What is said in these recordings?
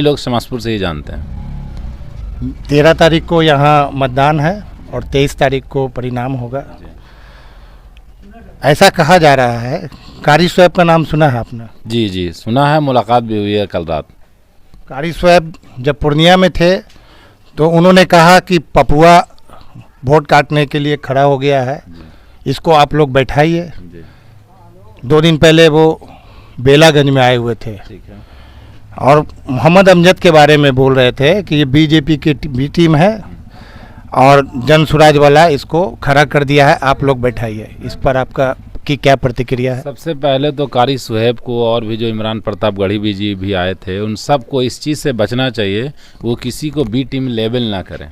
लोग शमासपुर से ही जानते हैं। 13 तारीख को यहाँ मतदान है और 23 तारीख को परिणाम होगा। ऐसा कहा जा रहा है, कारी स्वैब का नाम सुना है आपने? जी जी सुना है, मुलाकात भी हुई है कल रात। कारी स्वैब जब पूर्णिया में थे तो उन्होंने कहा कि पपुआ वोट काटने के लिए खड़ा हो गया है, इसको आप लोग बैठाइए। 2 दिन पहले वो बेलागंज में आए हुए थे और मोहम्मद अमजद के बारे में बोल रहे थे कि ये बीजेपी की भी टीम है और जन सुराज वाला इसको खड़ा कर दिया है, आप लोग बैठाइए। इस पर आपका की क्या प्रतिक्रिया है? सबसे पहले तो कारी सुहेब को और भी जो इमरान प्रतापगढ़ी भी जी भी आए थे, उन सब को इस चीज़ से बचना चाहिए, वो किसी को बी टीम लेबल ना करें।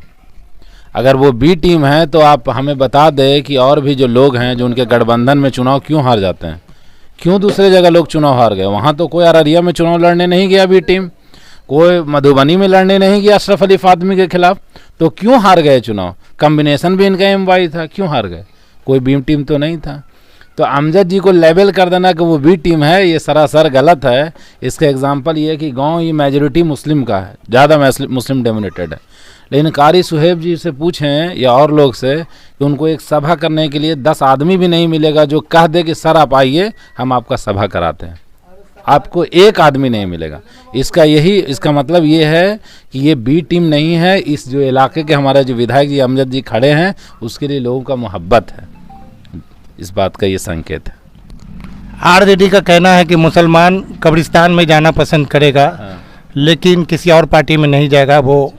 अगर वो बी टीम है तो आप हमें बता दें कि और भी जो लोग हैं जो उनके गठबंधन में चुनाव क्यों हार जाते हैं, क्यों दूसरे जगह लोग चुनाव हार गए। वहाँ तो कोई अररिया में चुनाव लड़ने नहीं गया बी टीम, कोई मधुबनी में लड़ने नहीं गया अशरफ अली फातमी के खिलाफ, तो क्यों हार गए चुनाव? कम्बिनेशन भी इनका एमवाई था, क्यों हार गए? कोई बी टीम तो नहीं था। तो अमजद जी को लेबल कर देना कि वो बी टीम है, ये सरासर गलत है। इसका एग्जाम्पल ये है कि गांव ये मेजोरिटी मुस्लिम का है, ज़्यादा मुस्लिम डोमिनेटेड है। लेकिन कारी सुहेब जी से पूछें या और लोग से कि उनको एक सभा करने के लिए 10 आदमी भी नहीं मिलेगा जो कह दे कि सर आप आइए हम आपका सभा कराते हैं, आपको एक आदमी नहीं मिलेगा। इसका मतलब ये है कि ये बी टीम नहीं है। इस जो इलाके के हमारे जो विधायक जी अमजद जी खड़े हैं उसके लिए लोगों का मोहब्बत है, इस बात का ये संकेत है। आरजेडी का कहना है कि मुसलमान कब्रिस्तान में जाना पसंद करेगा, लेकिन किसी और पार्टी में नहीं जाएगा, वो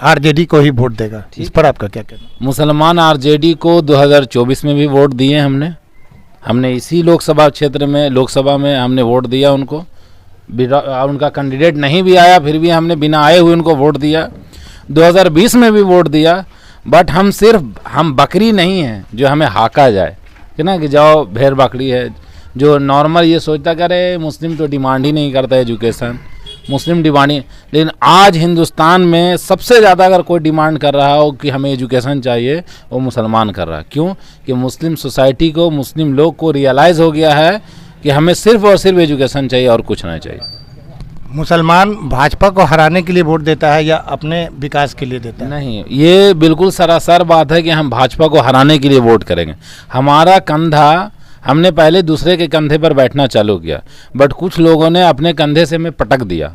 आरजेडी को ही वोट देगा। इस पर आपका क्या कहना? मुसलमान आरजेडी को 2024 में भी वोट दिए हमने इसी लोकसभा क्षेत्र में, लोकसभा में हमने वोट दिया उनको। उनका कैंडिडेट नहीं भी आया फिर भी हमने बिना आए हुए उनको वोट दिया। 2020 में भी वोट दिया। बट हम बकरी नहीं हैं जो हमें हाका जाए कि ना कि जाओ भेड़ बकरी है, जो नॉर्मल ये सोचता करे मुस्लिम तो डिमांड ही नहीं करता एजुकेशन, मुस्लिम डिमांड ही। लेकिन आज हिंदुस्तान में सबसे ज़्यादा अगर कोई डिमांड कर रहा हो कि हमें एजुकेशन चाहिए, वो मुसलमान कर रहा है। क्यों? कि मुस्लिम सोसाइटी को, मुस्लिम लोग को रियलाइज़ हो गया है कि हमें सिर्फ और सिर्फ एजुकेशन चाहिए और कुछ नहीं चाहिए। मुसलमान भाजपा को हराने के लिए वोट देता है या अपने विकास के लिए देता है? नहीं, ये बिल्कुल सरासर बात है कि हम भाजपा को हराने के लिए वोट करेंगे। हमारा कंधा, हमने पहले दूसरे के कंधे पर बैठना चालू किया, बट कुछ लोगों ने अपने कंधे से हमें पटक दिया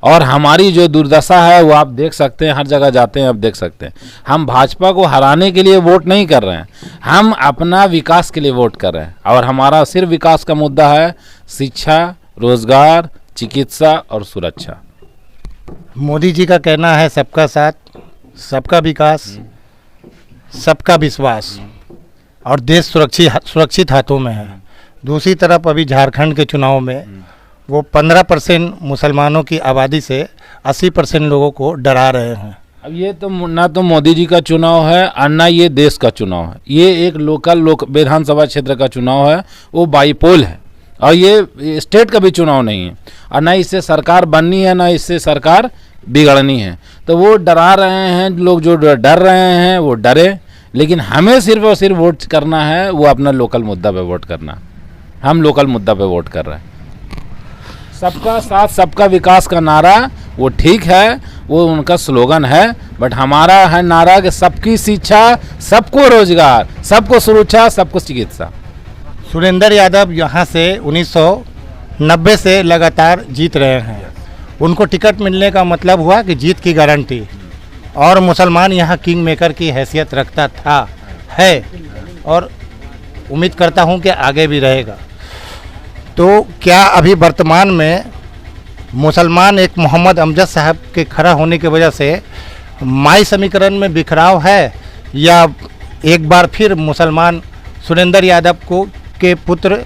और हमारी जो दुर्दशा है वो आप देख सकते हैं, हर जगह जाते हैं आप देख सकते हैं। हम भाजपा को हराने के लिए वोट नहीं कर रहे हैं, हम अपना विकास के लिए वोट कर रहे हैं। और हमारा सिर्फ विकास का मुद्दा है शिक्षा, रोजगार, चिकित्सा और सुरक्षा। मोदी जी का कहना है सबका साथ, सबका विकास, सबका विश्वास और देश सुरक्षित हाथों में है। दूसरी तरफ अभी झारखंड के चुनाव में वो 15% मुसलमानों की आबादी से 80% लोगों को डरा रहे हैं। अब ये तो ना तो मोदी जी का चुनाव है और ना ये देश का चुनाव है, ये एक लोकल विधानसभा क्षेत्र का चुनाव है, वो बाईपोल है और ये स्टेट का भी चुनाव नहीं है। और ना इससे सरकार बननी है ना इससे सरकार बिगड़नी है। तो वो डरा रहे हैं लोग, जो डर रहे हैं वो डरे, लेकिन हमें सिर्फ और सिर्फ वोट करना है, वो अपना लोकल मुद्दा पे वोट करना। हम लोकल मुद्दा पे वोट कर रहे हैं। सबका साथ सबका विकास का नारा वो ठीक है, वो उनका स्लोगन है, बट हमारा है नारा कि सबकी शिक्षा, सबको रोजगार, सबको सुरक्षा, सबको चिकित्सा। सुरेंद्र यादव यहाँ से 1990 से लगातार जीत रहे हैं। उनको टिकट मिलने का मतलब हुआ कि जीत की गारंटी, और मुसलमान यहाँ किंग मेकर की हैसियत रखता था, है, और उम्मीद करता हूँ कि आगे भी रहेगा। तो क्या अभी वर्तमान में मुसलमान एक मोहम्मद अमजद साहब के खड़ा होने की वजह से माई समीकरण में बिखराव है, या एक बार फिर मुसलमान सुरेंद्र यादव को के पुत्र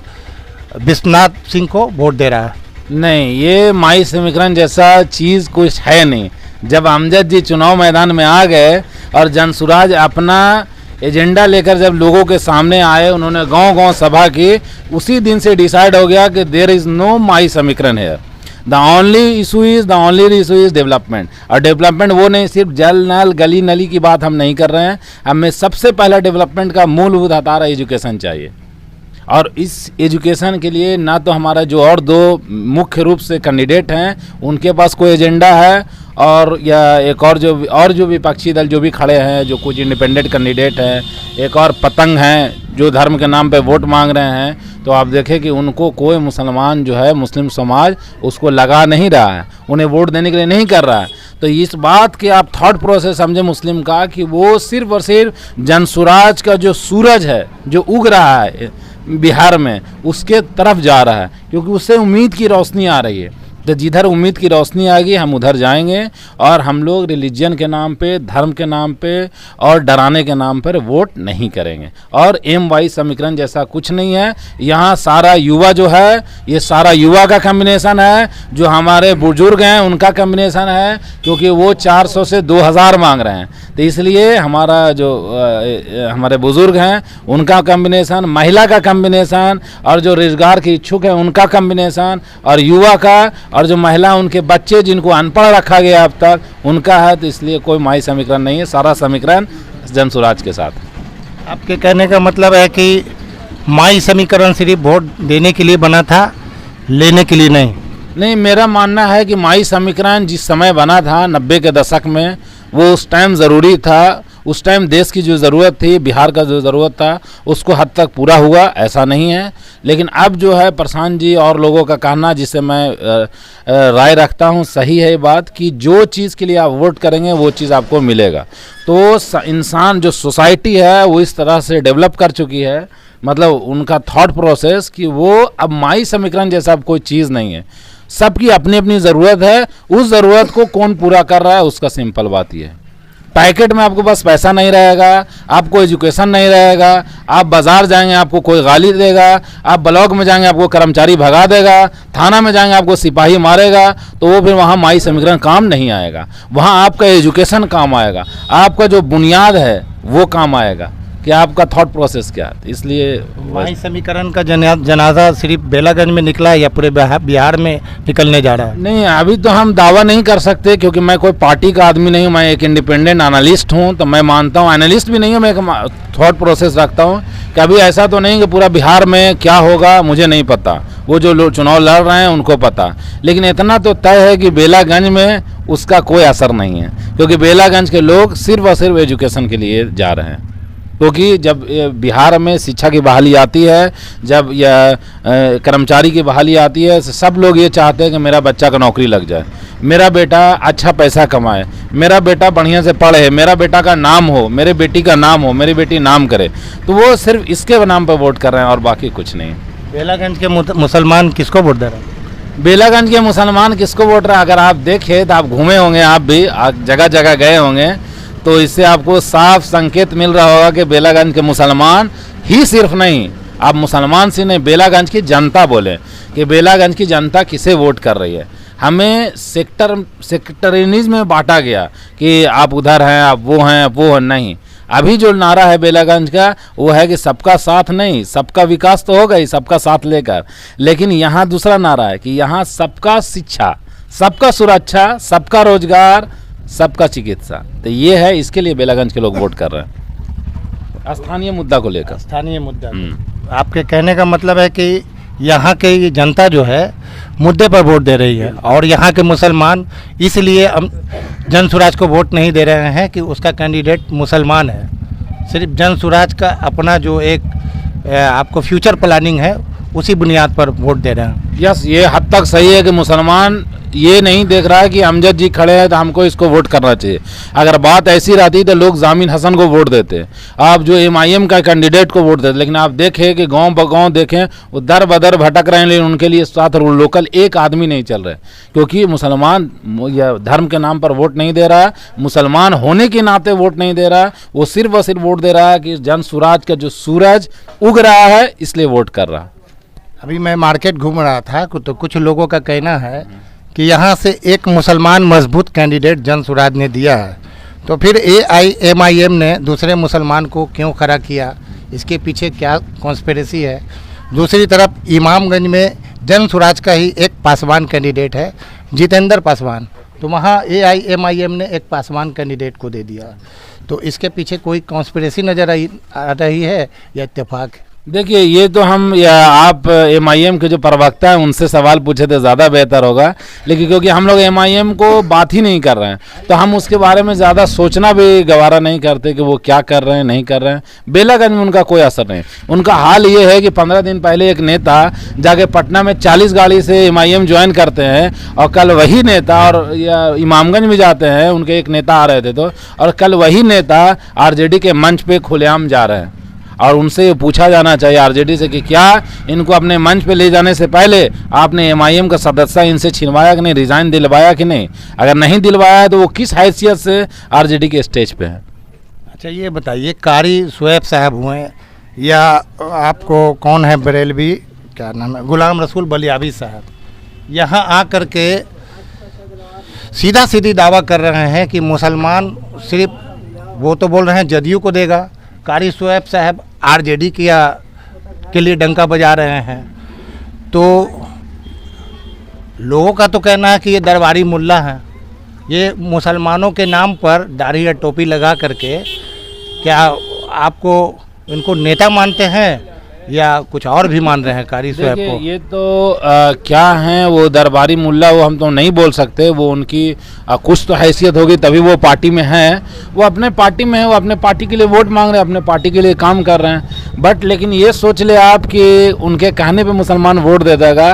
विश्वनाथ सिंह को वोट दे रहा है? नहीं, ये माई समीकरण जैसा चीज़ कुछ है नहीं। जब अमजद जी चुनाव मैदान में आ गए और जनसुराज अपना एजेंडा लेकर जब लोगों के सामने आए, उन्होंने गांव-गांव सभा की, उसी दिन से डिसाइड हो गया कि देयर इज़ नो माई समीकरण है। The only issue is development. और डेवलपमेंट वो नहीं, सिर्फ जल नल गली नली की बात हम नहीं कर रहे हैं, हमें सबसे पहला डेवलपमेंट का मूलभूत आधार एजुकेशन चाहिए। और इस एजुकेशन के लिए ना तो हमारा जो और दो मुख्य रूप से कैंडिडेट हैं उनके पास कोई एजेंडा है, और या एक और जो विपक्षी दल जो भी खड़े हैं, जो कुछ इंडिपेंडेंट कैंडिडेट हैं, एक और पतंग हैं जो धर्म के नाम पे वोट मांग रहे हैं, तो आप देखें कि उनको कोई मुसलमान जो है, मुस्लिम समाज उसको लगा नहीं रहा है, उन्हें वोट देने के लिए नहीं कर रहा है। तो इस बात के आप थॉट प्रोसेस समझे मुस्लिम का कि वो सिर्फ और सिर्फ जनसुराज का जो सूरज है जो उग रहा है बिहार में, उसके तरफ जा रहा है, क्योंकि उससे उम्मीद की रोशनी आ रही है। तो जिधर उम्मीद की रोशनी आएगी हम उधर जाएंगे, और हम लोग रिलीजन के नाम पे, धर्म के नाम पे और डराने के नाम पर वोट नहीं करेंगे। और MY समीकरण जैसा कुछ नहीं है। यहाँ सारा युवा जो है, ये सारा युवा का कम्बिनेशन है, जो हमारे बुजुर्ग हैं उनका कम्बिनेशन है, क्योंकि वो 400 से 2000 मांग रहे हैं। तो इसलिए हमारा जो हमारे बुजुर्ग हैं उनका कम्बिनेशन, महिला का कम्बिनेशन, और जो रोजगार के इच्छुक हैं उनका कम्बिनेशन, और युवा का, और जो महिला उनके बच्चे जिनको अनपढ़ रखा गया अब तक उनका है। तो इसलिए कोई माई समीकरण नहीं है, सारा समीकरण जनसुराज के साथ। आपके कहने का मतलब है कि माई समीकरण सिर्फ वोट देने के लिए बना था, लेने के लिए नहीं? नहीं, मेरा मानना है कि माई समीकरण जिस समय बना था 90 के दशक में, वो उस टाइम ज़रूरी था। उस टाइम देश की जो ज़रूरत थी, बिहार का जो ज़रूरत था, उसको हद तक पूरा हुआ, ऐसा नहीं है। लेकिन अब जो है प्रशांत जी और लोगों का कहना, जिसे मैं राय रखता हूँ, सही है ये बात कि जो चीज़ के लिए आप वोट करेंगे वो चीज़ आपको मिलेगा। तो इंसान जो सोसाइटी है वो इस तरह से डेवलप कर चुकी है, मतलब उनका थॉट प्रोसेस, कि वो अब माई समीकरण जैसा कोई चीज़ नहीं है। सबकी अपनी अपनी ज़रूरत है, उस ज़रूरत को कौन पूरा कर रहा है उसका सिंपल बात ये है। पैकेट में आपको बस पैसा नहीं रहेगा, आपको एजुकेशन नहीं रहेगा, आप बाज़ार जाएंगे आपको कोई गाली देगा, आप ब्लॉक में जाएंगे आपको कर्मचारी भगा देगा, थाना में जाएंगे आपको सिपाही मारेगा, तो वो फिर वहाँ माई समीकरण काम नहीं आएगा। वहाँ आपका एजुकेशन काम आएगा, आपका जो बुनियाद है वो काम आएगा कि आपका थॉट प्रोसेस क्या है। इसलिए माई समीकरण का जनाजा सिर्फ बेलागंज में निकला है या पूरे बिहार में निकलने जा रहा है? नहीं, अभी तो हम दावा नहीं कर सकते, क्योंकि मैं कोई पार्टी का आदमी नहीं हूँ, मैं एक इंडिपेंडेंट एनालिस्ट हूँ। तो मैं मानता हूँ, एनालिस्ट भी नहीं हूँ, मैं एक थॉट प्रोसेस रखता हूँ कि अभी ऐसा तो नहीं कि पूरा बिहार में क्या होगा मुझे नहीं पता, वो जो लोग चुनाव लड़ रहे हैं उनको पता। लेकिन इतना तो तय है कि बेलागंज में उसका कोई असर नहीं है, क्योंकि बेलागंज के लोग सिर्फ और सिर्फ एजुकेशन के लिए जा रहे हैं। क्योंकि जब बिहार में शिक्षा की बहाली आती है, जब यह कर्मचारी की बहाली आती है, सब लोग ये चाहते हैं कि मेरा बच्चा का नौकरी लग जाए, मेरा बेटा अच्छा पैसा कमाए, मेरा बेटा बढ़िया से पढ़े, मेरा बेटा का नाम हो, मेरे बेटी का नाम हो, मेरी बेटी नाम करे। तो वो सिर्फ इसके नाम पर वोट कर रहे हैं और बाकी कुछ नहीं। बेलागंज के मुसलमान किसको वोट दे रहे हैं? बेलागंज के मुसलमान किसको वोट रहे हैं, अगर आप देखें तो आप घूमे होंगे, आप भी जगह जगह गए होंगे, तो इससे आपको साफ संकेत मिल रहा होगा कि बेलागंज के मुसलमान ही सिर्फ नहीं, आप मुसलमान से नहीं, बेलागंज की जनता बोले कि बेलागंज की जनता किसे वोट कर रही है। हमें सेक्टरिज्म में बांटा गया कि आप उधर हैं, आप वो हैं, वो नहीं। अभी जो नारा है बेलागंज का वो है कि सबका साथ नहीं, सबका विकास तो होगा ही सबका साथ लेकर, लेकिन यहाँ दूसरा नारा है कि यहाँ सबका शिक्षा, सबका सुरक्षा, सबका रोजगार, सबका चिकित्सा। तो ये है, इसके लिए बेलागंज के लोग वोट कर रहे हैं, स्थानीय मुद्दा को लेकर। स्थानीय मुद्दा, आपके कहने का मतलब है कि यहाँ के जनता जो है मुद्दे पर वोट दे रही है, और यहाँ के मुसलमान इसलिए जनसुराज को वोट नहीं दे रहे हैं कि उसका कैंडिडेट मुसलमान है। सिर्फ जनसुराज का अपना जो एक आपको फ्यूचर प्लानिंग है उसी बुनियाद पर वोट दे रहे हैं। यस, ये हद तक सही है कि मुसलमान ये नहीं देख रहा है कि अमजद जी खड़े हैं तो हमको इसको वोट करना चाहिए। अगर बात ऐसी रहती तो लोग जामिन हसन को वोट देते, आप जो MIM का कैंडिडेट को वोट देते। लेकिन आप देखें कि गांव ब गांव देखें वो दर बदर भटक रहे हैं, लेकिन उनके लिए साथ लोकल एक आदमी नहीं चल रहे, क्योंकि मुसलमान या धर्म के नाम पर वोट नहीं दे रहा है, मुसलमान होने के नाते वोट नहीं दे रहा है, वो सिर्फ और सिर्फ वोट दे रहा है कि जनसुराज का जो सूरज उग रहा है इसलिए वोट कर रहा है। अभी मैं मार्केट घूम रहा था तो कुछ लोगों का कहना है कि यहाँ से एक मुसलमान मजबूत कैंडिडेट जनसुराज ने दिया है, तो फिर AIMIM ने दूसरे मुसलमान को क्यों खड़ा किया, इसके पीछे क्या कॉन्स्पिरेसी है? दूसरी तरफ इमामगंज में जनसुराज का ही एक पासवान कैंडिडेट है, जितेंद्र पासवान, तो वहाँ AIMIM ने एक पासवान कैंडिडेट को दे दिया। तो इसके पीछे कोई कॉन्स्पिरेसी नज़र आ रही है या इत्तेफाक है? देखिए ये तो हम या आप एमआईएम के जो प्रवक्ता हैं उनसे सवाल पूछे तो ज़्यादा बेहतर होगा, लेकिन क्योंकि हम लोग एमआईएम को बात ही नहीं कर रहे हैं तो हम उसके बारे में ज़्यादा सोचना भी गवारा नहीं करते कि वो क्या कर रहे हैं नहीं कर रहे हैं। बेलागंज में उनका कोई असर नहीं। उनका हाल ये है कि 15 दिन पहले एक नेता जाके पटना में 40 गाड़ी से एमआईएम ज्वाइन करते हैं और कल वही नेता, और या इमामगंज में जाते हैं, उनके एक नेता आ रहे थे तो, और कल वही नेता आरजेडी के मंच पे खुलेआम जा रहे हैं। और उनसे ये पूछा जाना चाहिए आरजेडी से कि क्या इनको अपने मंच पे ले जाने से पहले आपने एमआईएम का सदस्यता इनसे छिनवाया कि नहीं, रिजाइन दिलवाया कि नहीं? अगर नहीं दिलवाया तो वो किस हैसियत से आरजेडी के स्टेज पे है? अच्छा ये बताइए, कारी शुएब साहब हुए या आपको कौन है बरेलवी, क्या नाम है, गुलाम रसूल बलियाबी साहब, यहाँ आ के सीधा सीधी दावा कर रहे हैं कि मुसलमान सिर्फ, वो तो बोल रहे हैं जदयू को देगा, कारी शुएब साहब आरजेडी के लिए डंका बजा रहे हैं। तो लोगों का तो कहना है कि ये दरबारी मुल्ला हैं, ये मुसलमानों के नाम पर दाढ़ी या टोपी लगा करके, क्या आपको इनको नेता मानते हैं या कुछ और भी मान रहे हैं कारी शुएब को? ये तो क्या हैं वो दरबारी मुल्ला, वो हम तो नहीं बोल सकते। वो उनकी कुछ तो हैसियत होगी तभी वो पार्टी में हैं। वो अपने पार्टी में है, वो अपने पार्टी के लिए वोट मांग रहे हैं, अपने पार्टी के लिए काम कर रहे हैं। बट लेकिन ये सोच ले आप कि उनके कहने पे मुसलमान वोट दे देगा,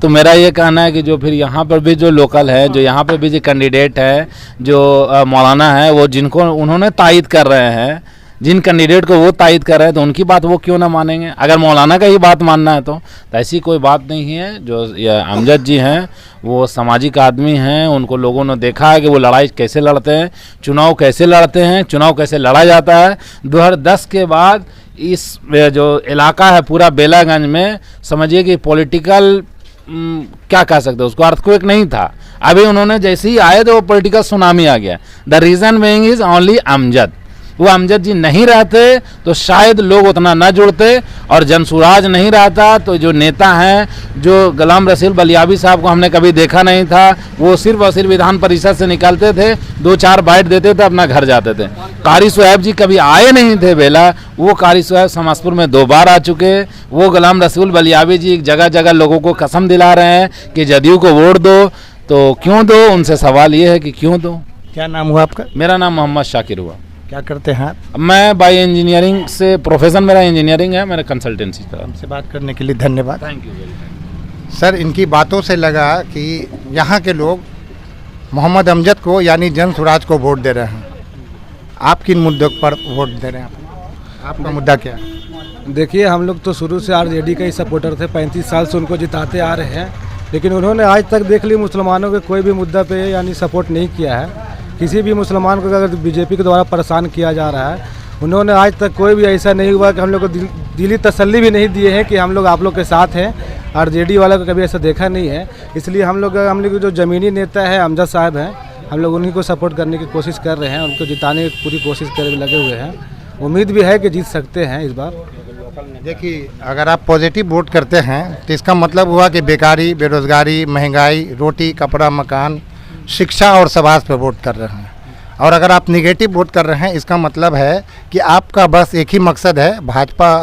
तो मेरा ये कहना है कि जो फिर यहाँ पर भी जो लोकल है, जो यहाँ पर भी जो कैंडिडेट है, जो मौलाना है, वो जिनको उन्होंने तायद कर रहे हैं, जिन कैंडिडेट को वो तायद कर रहे हैं, तो उनकी बात वो क्यों ना मानेंगे? अगर मौलाना का ही बात मानना है तो ऐसी कोई बात नहीं है। जो अमजद जी हैं वो सामाजिक आदमी हैं, उनको लोगों ने देखा है कि वो लड़ाई कैसे लड़ते हैं, चुनाव कैसे लड़ते हैं, चुनाव कैसे लड़ा जाता है। 2010 के बाद इस जो इलाका है पूरा बेलागंज में, समझिए कि पॉलिटिकल क्या कह सकते हैं उसको, अर्थक्वेक नहीं था। अभी उन्होंने जैसे ही आए तो वो पॉलिटिकल सुनामी आ गया। The reason being is only Amjad. वो अमजद जी नहीं रहते तो शायद लोग उतना ना जुड़ते, और जनसुराज नहीं रहता तो जो नेता हैं, जो गुलाम रसूल बलियाबी साहब को हमने कभी देखा नहीं था, वो सिर्फ और सिर्फ विधान परिषद से निकलते थे, 2-4 बाइट देते थे, अपना घर जाते थे। कारी शुएब जी कभी आए नहीं थे बेला, वो कारी शुएब समस्तीपुर में 2 बार आ चुके। वो गुलाम रसूल बलियाबी जी जगह जगह लोगों को कसम दिला रहे हैं कि जदयू को वोट दो, तो क्यों दो? उनसे सवाल ये है कि क्यों दो। क्या नाम हुआ आपका? मेरा नाम मोहम्मद शाकिर हुआ। क्या करते हैं आप? मैं बाय इंजीनियरिंग से, प्रोफेशन मेरा इंजीनियरिंग है, मेरा कंसल्टेंसी का। हमसे बात करने के लिए धन्यवाद। Thank you very much. Sir, इनकी बातों से लगा कि यहाँ के लोग मोहम्मद अमजद को यानी जनसुराज को वोट दे रहे हैं। आप किन मुद्दों पर वोट दे रहे हैं? आपका मुद्दा क्या है? देखिए, हम लोग तो शुरू से आरजेडी का ही सपोर्टर थे, 35 साल से उनको जिताते आ रहे हैं, लेकिन उन्होंने आज तक देख ली मुसलमानों के कोई भी मुद्दा पे यानी सपोर्ट नहीं किया है। किसी भी मुसलमान को अगर बीजेपी के द्वारा परेशान किया जा रहा है, उन्होंने आज तक कोई भी ऐसा नहीं हुआ कि हम लोग को दिली तसल्ली भी नहीं दिए हैं कि हम लोग आप लोग के साथ हैं। आरजेडी वाला को कभी ऐसा देखा नहीं है। इसलिए हम लोग जो ज़मीनी नेता है अमजद साहब हैं, हम लोग उन्हीं को सपोर्ट करने की कोशिश कर रहे हैं, उनको जिताने की पूरी कोशिश करने में लगे हुए हैं। उम्मीद भी है कि जीत सकते हैं इस बार। देखिए, अगर आप पॉजिटिव वोट करते हैं तो इसका मतलब हुआ कि बेकारी, बेरोजगारी, महंगाई, रोटी, कपड़ा, मकान, शिक्षा और समाज पर वोट कर रहे हैं। और अगर आप निगेटिव वोट कर रहे हैं, इसका मतलब है कि आपका बस एक ही मकसद है, भाजपा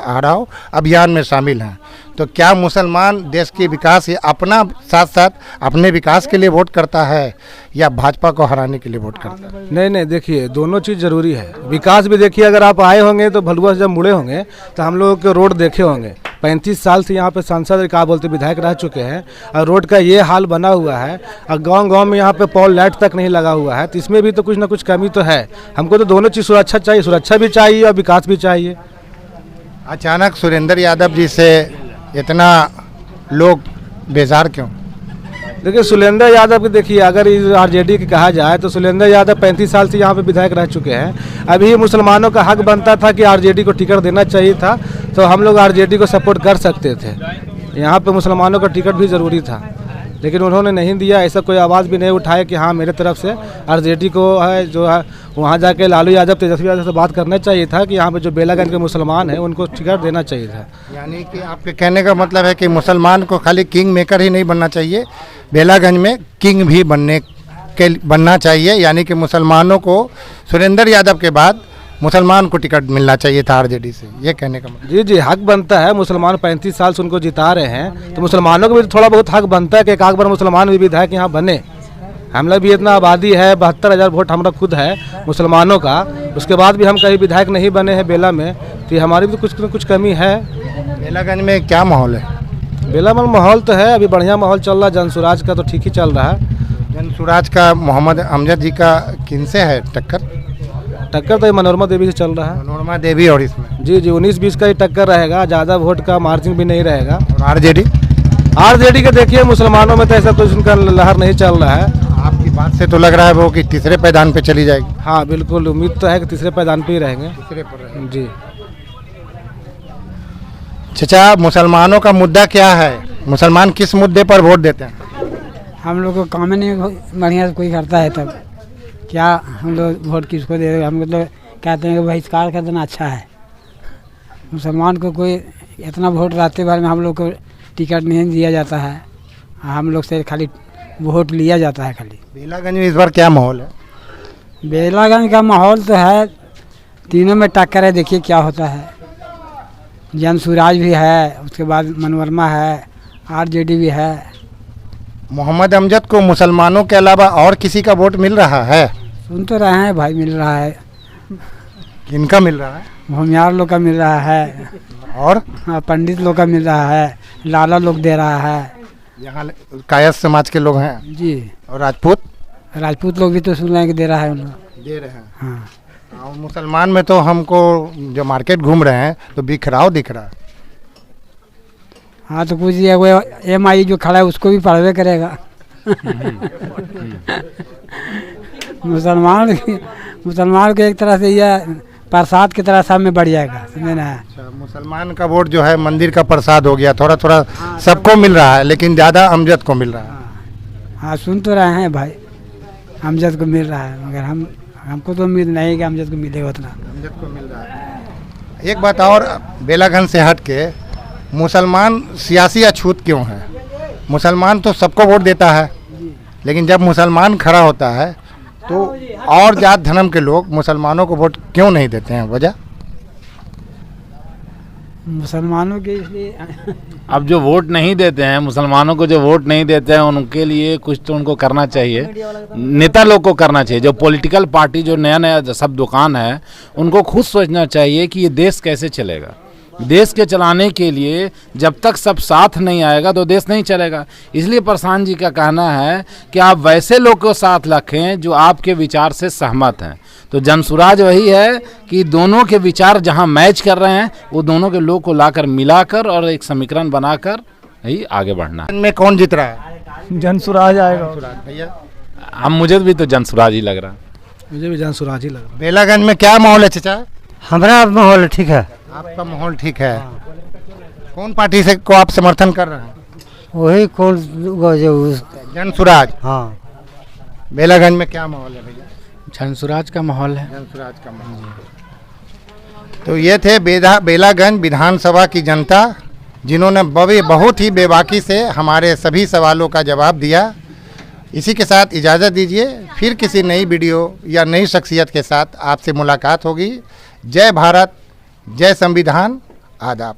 हटाओ अभियान में शामिल हैं। तो क्या मुसलमान देश के विकास या अपना साथ साथ अपने विकास के लिए वोट करता है या भाजपा को हराने के लिए वोट करता है? नहीं, देखिए दोनों चीज़ ज़रूरी है। विकास भी देखिए, अगर आप आए होंगे तो भलुआ से जब मुड़े होंगे तो हम लोगों के रोड देखे होंगे। 35 साल से यहाँ पे सांसद क्या बोलते विधायक रह चुके हैं, और रोड का ये हाल बना हुआ है, और गांव-गांव में यहाँ पे पॉल लाइट तक नहीं लगा हुआ है। तो इसमें भी तो कुछ ना कुछ कमी तो है। हमको तो दोनों चीज़ सुरक्षा चाहिए, सुरक्षा भी चाहिए और विकास भी चाहिए। अचानक सुरेंद्र यादव जी से इतना लोग बेजार क्यों? देखिए, सुरेंद्र यादव की देखिए, अगर आरजेडी की कहा जाए तो सुरेंद्र यादव 35 साल से यहाँ पे विधायक रह चुके हैं। अभी मुसलमानों का हक बनता था कि आरजेडी को टिकट देना चाहिए था, तो हम लोग आरजेडी को सपोर्ट कर सकते थे। यहाँ पे मुसलमानों का टिकट भी ज़रूरी था, लेकिन उन्होंने नहीं दिया। ऐसा कोई आवाज़ भी नहीं उठाया कि हाँ मेरे तरफ से आरजेडी को है जो है वहाँ जाके लालू यादव, तेजस्वी यादव से बात करना चाहिए था कि यहाँ पे जो बेलागंज के मुसलमान हैं उनको टिकट देना चाहिए था। यानी कि आपके कहने का मतलब है कि मुसलमान को खाली किंग मेकर ही नहीं बनना चाहिए, बेलागंज में किंग भी बनना चाहिए। यानी कि मुसलमानों को सुरेंद्र यादव के बाद मुसलमान को टिकट मिलना चाहिए था आरजेडी से, ये कहने का मतलब। जी जी, हक बनता है। मुसलमान 35 साल से उनको जिता रहे हैं, तो मुसलमानों को भी थोड़ा बहुत हक बनता है कि एक आध बार मुसलमान भी विधायक यहाँ बने। हम लोग भी इतना आबादी है, 72,000 वोट हमारा खुद है मुसलमानों का, उसके बाद भी हम कहीं विधायक नहीं बने हैं बेला में, तो हमारी भी कुछ कमी है। बेलागंज में क्या माहौल है? बेला में माहौल तो है, अभी बढ़िया माहौल चल रहा है। जनसुराज का तो ठीक ही चल रहा है। जनसुराज का मोहम्मद अमजद जी का किनसे है टक्कर? टक्कर तो ये मनोरमा देवी से चल रहा है। मनोरमा देवी और इसमें जी जी, 19-20 का ही टक्कर रहेगा, ज़्यादा वोट का मार्जिन भी नहीं रहेगा। और आरजेडी के देखिए मुसलमानों में तो ऐसा कुछ उनका लहर नहीं चल रहा है। आपकी बात से तो लग रहा है वो कि तीसरे पैदान पे चली जाएगी। हाँ बिल्कुल, उम्मीद तो है कि तीसरे पैदान पे ही रहेंगे। तीसरे पर रहेंगे। जी। चाचा, मुसलमानों का मुद्दा क्या है? मुसलमान किस मुद्दे पर वोट देते हैं? हम लोग को काम ही नहीं बढ़िया से कोई करता है, तब क्या हम लोग वोट किसको दे रहे? हम मतलब कहते हैं कि बहिष्कार कर देना अच्छा है। मुसलमान को कोई इतना वोट रहते बारे में हम लोग को टिकट नहीं दिया जाता है, हम लोग से खाली वोट लिया जाता है खाली। बेलागंज में इस बार क्या माहौल है? बेलागंज का माहौल तो है, तीनों में टक्कर है, देखिए क्या होता है। जनसुराज भी है, उसके बाद मनोरमा है, आरजेडी भी है। मोहम्मद अमजद को मुसलमानों के अलावा और किसी का वोट मिल रहा है? सुन तो रहे हैं भाई, मिल रहा है। किनका मिल रहा है? भूमियार लोग का मिल रहा है, और हाँ, पंडित लोग का मिल रहा है, लाला लोग दे रहा है। यहाँ कायस्थ समाज के लोग हैं जी, और राजपूत लोग भी तो सुन रहे हैं कि दे रहा है उन लोग। दे रहे हैं। हाँ, और मुसलमान में तो हमको जो मार्केट घूम रहे हैं तो बिखराव दिख रहा है। हाँ, तो कुछ ये वो MI जो खड़ा है उसको भी पढ़वे करेगा। मुसलमान को एक तरह से यह प्रसाद की तरह सब में बढ़ जाएगा, समझे ना। अच्छा, मुसलमान का वोट जो है मंदिर का प्रसाद हो गया, थोड़ा थोड़ा सबको मिल रहा है, लेकिन ज़्यादा अमजद को मिल रहा है। हाँ, सुन तो रहे हैं भाई, अमजद को मिल रहा है, मगर हमको तो उम्मीद नहीं कि अमजद को मिलेगा उतना। अमजद को मिल रहा है। एक बात और, बेलागंज से हट के मुसलमान सियासी अछूत क्यों है? मुसलमान तो सबको वोट देता है, लेकिन जब मुसलमान खड़ा होता है तो और जात धर्म के लोग मुसलमानों को वोट क्यों नहीं देते हैं? वजह मुसलमानों के इसलिए अब जो वोट नहीं देते हैं, मुसलमानों को जो वोट नहीं देते हैं, उनके लिए कुछ तो उनको करना चाहिए, नेता लोग को करना चाहिए। जो पॉलिटिकल पार्टी जो नया नया सब दुकान है, उनको खुद सोचना चाहिए कि ये देश कैसे चलेगा। देश के चलाने के लिए जब तक सब साथ नहीं आएगा तो देश नहीं चलेगा। इसलिए प्रशांत जी का कहना है कि आप वैसे लोग को साथ रखें जो आपके विचार से सहमत हैं। तो जनसुराज वही है कि दोनों के विचार जहां मैच कर रहे हैं, वो दोनों के लोग को लाकर मिलाकर और एक समीकरण बनाकर ही आगे बढ़ना है। इनमें कौन जीत रहा है? जनसुराज आएगा भैया, अब मुझे भी तो जनसुराज ही लग रहा है। मुझे भी जनसुराज ही लग रहा। बेलागंज में क्या माहौल है चाचा? हमारा माहौल ठीक है। आपका माहौल ठीक है। कौन पार्टी से को आप समर्थन कर रहे हैं? वही कौन जनसुराज। हाँ, बेलागंज में क्या माहौल है भैया? जनसुराज का माहौल है। जनसुराज का माहौल। तो ये थे बेलागंज विधानसभा की जनता, जिन्होंने बहुत ही बेबाकी से हमारे सभी सवालों का जवाब दिया। इसी के साथ इजाज़त दीजिए, फिर किसी नई वीडियो या नई शख्सियत के साथ आपसे मुलाकात होगी। जय भारत, जय संविधान, आदाब।